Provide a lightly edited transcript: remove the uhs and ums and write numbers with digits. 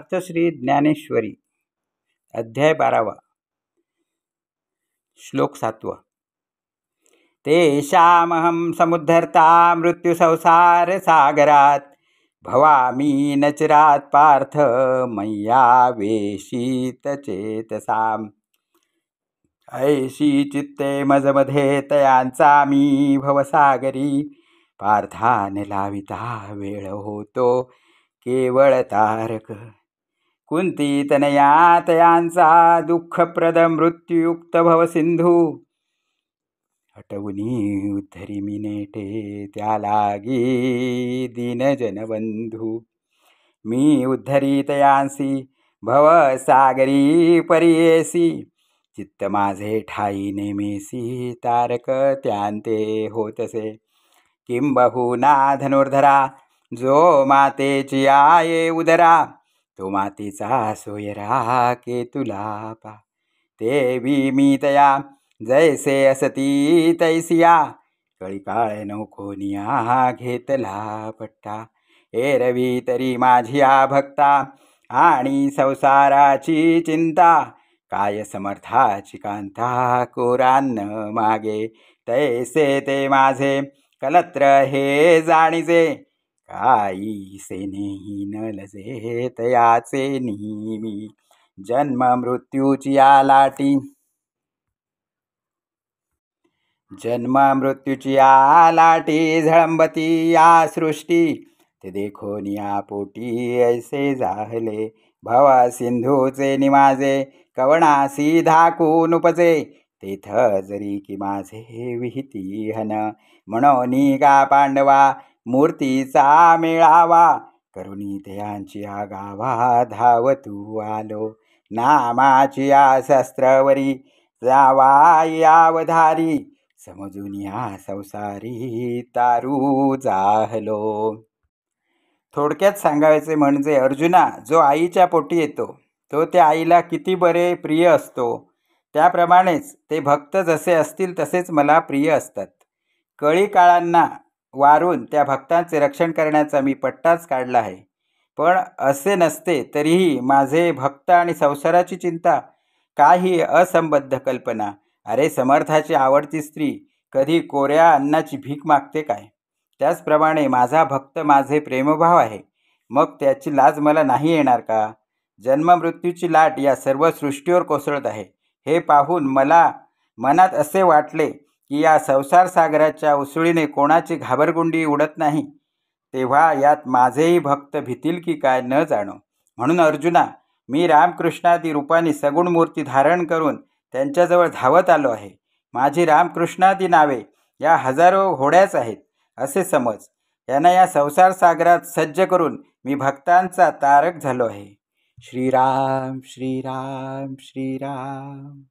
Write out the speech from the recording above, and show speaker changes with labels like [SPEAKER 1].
[SPEAKER 1] श्री ज्ञानेश्वरी अध्याय 12 श्लोक 7 तेषामहं समुद्धर्ता मृत्युसंसार सागरात् भवामि न चिरात् पार्थ मय्यावेशित चेतसाम् ऐशी चित्ते मजमध्ये तयांचा मी भवसागरी पार्थान लाविता वेळ होतो केवळ तारक कुंती तनया तयांचा दुःखप्रद मृत्युयुक्त भवसिंधू हटवुनी उद्धरी मी नेटे त्या लागी दीनजनबंधू मी उद्धरी तयांसी भवसागरी परियेसी चित्त माझे ठाई नेमेसी तारक त्यांते होतसे किंबहुना धनुर्धरा जो मातेची आये उदरा तो मातेचा सोयरा केतुला पा देवी मी तया जैसे असती तैसिया कळी काळ नौकोनिया घेतला पट्टा एरवी तरी माझिया भक्ता आणि संसाराची चिंता काय समर्थाची कांता कोरान्न मागे तैसे ते माझे कलत्र हे जाणीजे काही सेनेही न लजे तयाचे नेहमी जन्म मृत्यूची या लाटी झळंबती या सृष्टी ते देखोन या पोटी ऐसे जाहले भव सिंधूचे निमाजे कवणासी धाकून उपजे तेथ जरी की माझे विहिती हन म्हणोनी का पांडवा मूर्तीचा मेळावा करुणी तयांची आगावा धावतू आलो नामाची या शस्त्रवरी जावा यावधारी समजून या संसारी तारू जाहलो. थोडक्यात सांगायचे म्हणजे अर्जुना, जो आईच्या पोटी येतो तो त्या आईला किती बरे प्रिय असतो, त्याप्रमाणेच ते भक्त जसे असतील तसेच मला प्रिय असतात. कळी काळांना वारून त्या भक्तांचे रक्षण करण्याचा मी पट्टाच काढला आहे. पण असे नसते तरीही माझे भक्त आणि संसाराची चिंता काही असंबद्ध कल्पना. अरे, समर्थाची आवडती स्त्री कधी कोऱ्या अन्नाची भीक मागते काय? त्याचप्रमाणे माझा भक्त माझे प्रेमभाव आहे, मग त्याची लाज मला नाही येणार का? जन्ममृत्यूची लाट या सर्व सृष्टीवर कोसळत आहे हे पाहून मला मनात असे वाटले की या संसार सागराच्या उसळीने कोणाची घाबरगुंडी उडत नाही, तेव्हा यात माझेही भक्त भीतील की काय न जाणो. म्हणून अर्जुना, मी रामकृष्णादी रूपाने सगुण मूर्ती धारण करून त्यांच्याजवळ धावत आलो आहे. माझी रामकृष्णादी नावे या हजारो होड्याच आहेत असे समज. यांना या संसार सागरात सज्ज करून मी भक्तांचा तारक झालो आहे. श्रीराम श्रीराम श्रीराम.